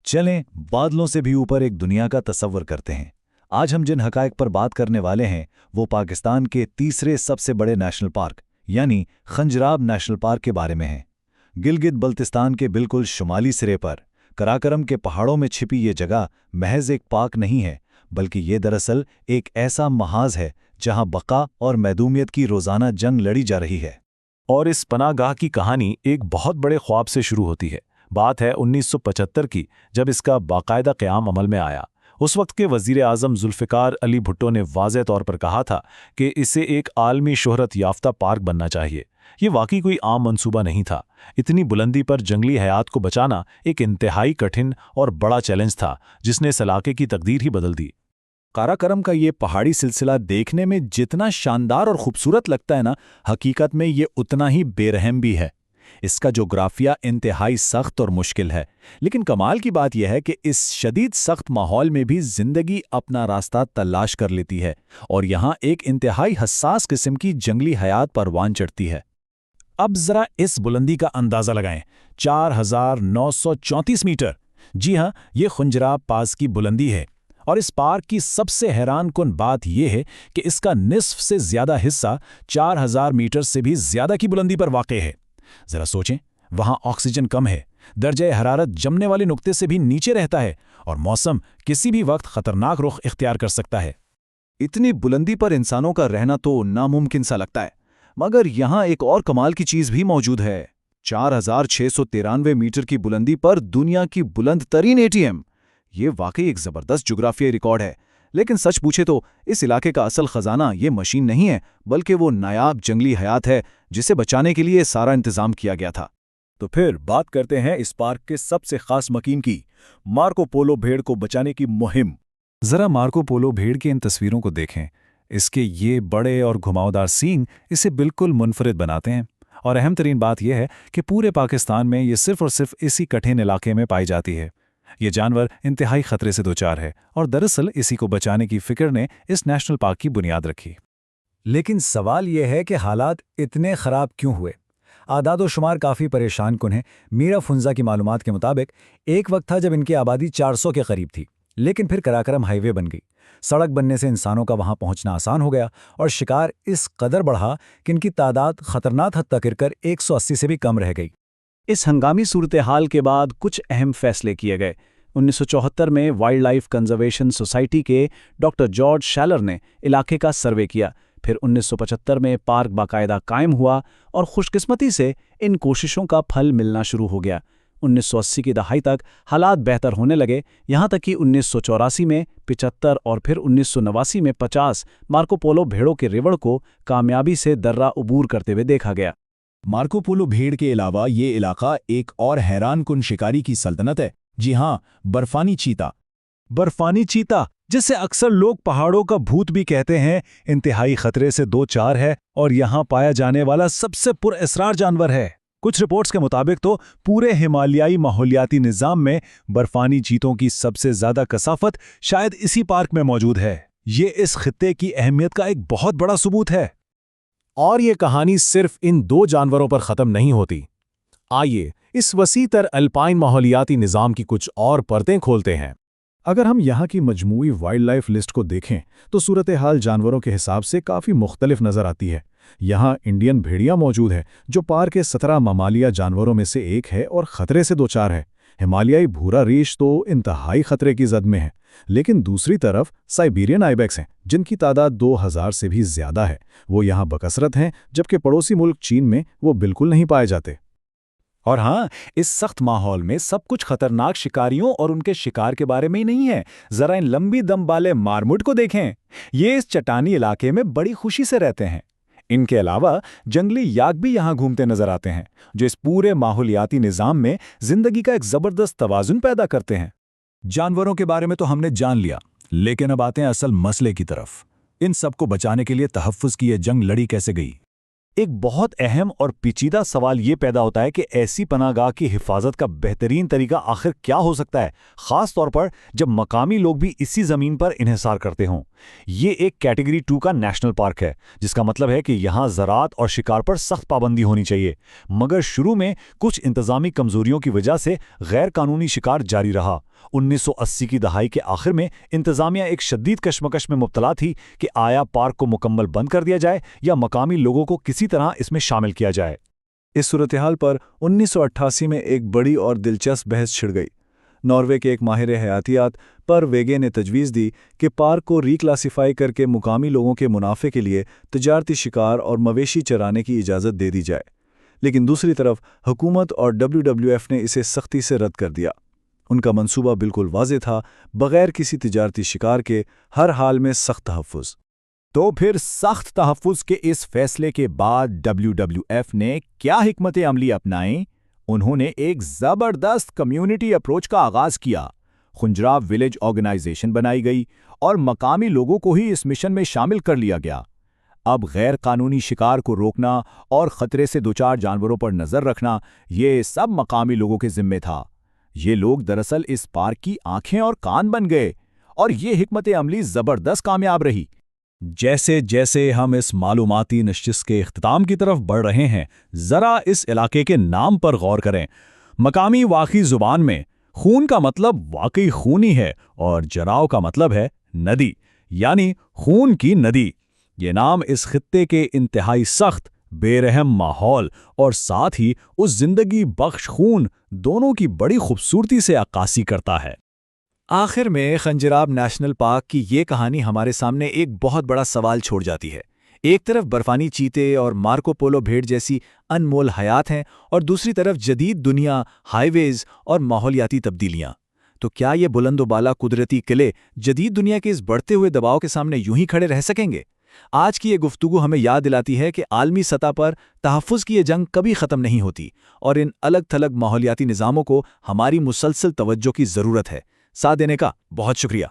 चलें बादलों से भी ऊपर एक दुनिया का तसव्वुर करते हैं। आज हम जिन हकायक पर बात करने वाले हैं वो पाकिस्तान के तीसरे सबसे बड़े नेशनल पार्क यानी खंजराब नेशनल पार्क के बारे में है। गिलगित बल्तिस्तान के बिल्कुल शुमाली सिरे पर कराकरम के पहाड़ों में छिपी ये जगह महज एक पार्क नहीं है, बल्कि ये दरअसल एक ऐसा महाज है जहां बका और महदूमियत की रोज़ाना जंग लड़ी जा रही है। और इस पनाहगाह की कहानी एक बहुत बड़े ख्वाब से शुरू होती है। बात है 1975 की, जब इसका बाकायदा क़याम अमल में आया। उस वक्त के वज़ीर आज़म जुल्फ़िकार अली भुट्टो ने वाज़ेह तौर पर कहा था कि इसे एक आलमी शोहरत याफ्ता पार्क बनना चाहिए। ये वाकई कोई आम मंसूबा नहीं था। इतनी बुलंदी पर जंगली हयात को बचाना एक इंतहाई कठिन और बड़ा चैलेंज था, जिसने इस इलाके की तकदीर ही बदल दी। काराकरम का ये पहाड़ी सिलसिला देखने में जितना शानदार और खूबसूरत लगता है ना, हकीकत में ये उतना ही बेरहम भी है। इसका जोग्राफिया इंतहाई सख्त और मुश्किल है, लेकिन कमाल की बात यह है कि इस शदीद सख्त माहौल में भी जिंदगी अपना रास्ता तलाश कर लेती है और यहाँ एक इंतहाई हसास किस्म की जंगली हयात परवान चढ़ती है। अब जरा इस बुलंदी का अंदाजा लगाएं, 4,934 मीटर। जी हाँ, ये खंजराब पास की बुलंदी है। और इस पार्क की सबसे हैरानकुन बात यह है कि इसका निस्फ से ज्यादा हिस्सा 4,000 मीटर से भी ज्यादा की बुलंदी पर वाक़े है। जरा सोचें, वहां ऑक्सीजन कम है, दर्जे हरारत जमने वाले नुक्ते से भी नीचे रहता है और मौसम किसी भी वक्त खतरनाक रुख इख्तियार कर सकता है। इतनी बुलंदी पर इंसानों का रहना तो नामुमकिन सा लगता है, मगर यहां एक और कमाल की चीज भी मौजूद है। 4,693 मीटर की बुलंदी पर दुनिया की बुलंद तरीन ATM। ये वाकई एक जबरदस्त जुग्राफियाई रिकॉर्ड है। लेकिन सच पूछे तो इस इलाके का असल खजाना ये मशीन नहीं है, बल्कि वो नायाब जंगली हयात है जिसे बचाने के लिए सारा इंतजाम किया गया था। तो फिर बात करते हैं इस पार्क के सबसे खास मकीन की, मार्को पोलो भेड़ को बचाने की मुहिम। जरा मार्को पोलो भेड़ की इन तस्वीरों को देखें। इसके ये बड़े और घुमावदार सींग इसे बिल्कुल मुनफरिद बनाते हैं। और अहम तरीन बात यह है कि पूरे पाकिस्तान में ये सिर्फ और सिर्फ इसी कठिन इलाके में पाई जाती है। ये जानवर इंतहाई खतरे से दोचार है और दरअसल इसी को बचाने की फिक्र ने इस नेशनल पार्क की बुनियाद रखी। लेकिन सवाल यह है कि हालात इतने खराब क्यों हुए? आदाद-ओ-शुमार काफ़ी परेशान कुन है। मीरा फुंजा की मालूमात के मुताबिक एक वक्त था जब इनकी आबादी 400 के करीब थी, लेकिन फिर कराकरम हाईवे बन गई। सड़क बनने से इंसानों का वहां पहुंचना आसान हो गया और शिकार इस कदर बढ़ा कि इनकी तादाद खतरनाक हद तक गिरकर 180 से भी कम रह गई। इस हंगामी सूरत हाल के बाद कुछ अहम फैसले किए गए। 1974 में वाइल्ड लाइफ कंजर्वेशन सोसाइटी के डॉक्टर जॉर्ज शैलर ने इलाके का सर्वे किया। फिर 1975 में पार्क बाकायदा कायम हुआ और खुशकिस्मती से इन कोशिशों का फल मिलना शुरू हो गया। 1980 की दहाई तक हालात बेहतर होने लगे, यहाँ तक कि 1984 में 75 और फिर 1989 में 50 मार्को पोलो भेड़ों के रिवड़ को कामयाबी से दर्रा उबूर करते हुए देखा गया। मार्को पोलो भेड़ के अलावा ये इलाका एक और हैरानकुन शिकारी की सल्तनत है। जी हाँ, बर्फानी चीता। बर्फानी चीता, जिसे अक्सर लोग पहाड़ों का भूत भी कहते हैं, इंतहाई खतरे से दो चार है और यहाँ पाया जाने वाला सबसे पुरअसरार जानवर है। कुछ रिपोर्ट्स के मुताबिक तो पूरे हिमालयाई माहौलियाती निज़ाम में बर्फानी चीतों की सबसे ज्यादा कसाफत शायद इसी पार्क में मौजूद है। ये इस खित्ते की अहमियत का एक बहुत बड़ा सबूत है। और ये कहानी सिर्फ इन दो जानवरों पर ख़त्म नहीं होती। आइए इस वसीतर अल्पाइन माहौलियाती निज़ाम की कुछ और परतें खोलते हैं। अगर हम यहाँ की मजमूई वाइल्ड लाइफ लिस्ट को देखें तो सूरत हाल जानवरों के हिसाब से काफ़ी मुख्तलिफ नज़र आती है। यहाँ इंडियन भेड़िया मौजूद है जो पार्क के 17 ममालिया जानवरों में से एक है और ख़तरे से दोचार है। हिमालयाई भूरा रीछ तो इंतहाई खतरे की जद में है। लेकिन दूसरी तरफ साइबेरियन आइबेक्स हैं जिनकी तादाद 2000 से भी ज़्यादा है। वो यहाँ बकसरत हैं, जबकि पड़ोसी मुल्क चीन में वो बिल्कुल नहीं पाए जाते। और हाँ, इस सख्त माहौल में सब कुछ खतरनाक शिकारियों और उनके शिकार के बारे में ही नहीं है। जरा इन लंबी दम वाले मारमुट को देखें। ये इस चट्टानी इलाके में बड़ी खुशी से रहते हैं। इनके अलावा जंगली याक भी यहाँ घूमते नजर आते हैं, जो इस पूरे माहौलियाती निज़ाम में जिंदगी का एक जबरदस्त तवाजुन पैदा करते हैं। जानवरों के बारे में तो हमने जान लिया, लेकिन अब आते हैं असल मसले की तरफ। इन सबको बचाने के लिए तहफ़्फ़ुज़ की ये जंग लड़ी कैसे गई? एक बहुत अहम और पेचीदा सवाल ये पैदा होता है कि ऐसी पनाहगाह की हिफाजत का बेहतरीन तरीका आखिर क्या हो सकता है, ख़ास तौर पर जब मकामी लोग भी इसी ज़मीन पर इन्हिसार करते हों। ये एक कैटेगरी 2 का नेशनल पार्क है, जिसका मतलब है कि यहाँ ज़राअत और शिकार पर सख्त पाबंदी होनी चाहिए। मगर शुरू में कुछ इंतज़ामी कमज़ोरियों की वजह से गैर कानूनी शिकार जारी रहा 1980 کی دہائی کے آخر میں انتظامیہ ایک شدید کشمکش میں مبتلا تھی کہ آیا پارک کو مکمل بند کر دیا جائے یا مقامی لوگوں کو کسی طرح اس میں شامل کیا جائے۔ اس صورتحال پر 1988 میں ایک بڑی اور دلچسپ بحث چھڑ گئی۔ ناروے کے ایک ماہر حیاتیات پر ویگے نے تجویز دی کہ پارک کو ری کلاسیفائی کر کے مقامی لوگوں کے منافع کے لیے تجارتی شکار اور مویشی چرانے کی اجازت دے دی جائے، لیکن دوسری طرف حکومت اور WWF نے اسے سختی سے رد کر دیا۔ ان کا منصوبہ بالکل واضح تھا، بغیر کسی تجارتی شکار کے ہر حال میں سخت تحفظ۔ تو پھر سخت تحفظ کے اس فیصلے کے بعد WWF نے کیا حکمت عملی اپنائیں؟ انہوں نے ایک زبردست کمیونٹی اپروچ کا آغاز کیا۔ خنجراب ولیج آرگنائزیشن بنائی گئی اور مقامی لوگوں کو ہی اس مشن میں شامل کر لیا گیا۔ اب غیر قانونی شکار کو روکنا اور خطرے سے دوچار جانوروں پر نظر رکھنا، یہ سب مقامی لوگوں کے ذمے تھا۔ یہ لوگ دراصل اس پارک کی آنکھیں اور کان بن گئے، اور یہ حکمت عملی زبردست کامیاب رہی۔ جیسے جیسے ہم اس معلوماتی نشست کے اختتام کی طرف بڑھ رہے ہیں، ذرا اس علاقے کے نام پر غور کریں۔ مقامی واقعی زبان میں خون کا مطلب واقعی خونی ہے، اور جراو کا مطلب ہے ندی، یعنی خون کی ندی۔ یہ نام اس خطے کے انتہائی سخت، بے رحم ماحول اور ساتھ ہی اس زندگی بخش خون دونوں کی بڑی خوبصورتی سے عکاسی کرتا ہے۔ آخر میں خنجراب نیشنل پارک کی یہ کہانی ہمارے سامنے ایک بہت بڑا سوال چھوڑ جاتی ہے۔ ایک طرف برفانی چیتے اور مارکو پولو بھیڑ جیسی انمول حیات ہیں، اور دوسری طرف جدید دنیا، ہائی ویز اور ماحولیاتی تبدیلیاں۔ تو کیا یہ بلند و بالا قدرتی قلعے جدید دنیا کے اس بڑھتے ہوئے دباؤ کے سامنے یوں ہی کھڑے رہ سکیں گے؟ آج کی یہ گفتگو ہمیں یاد دلاتی ہے کہ عالمی سطح پر تحفظ کی یہ جنگ کبھی ختم نہیں ہوتی، اور ان الگ تھلگ ماحولیاتی نظاموں کو ہماری مسلسل توجہ کی ضرورت ہے۔ ساتھ دینے کا بہت شکریہ۔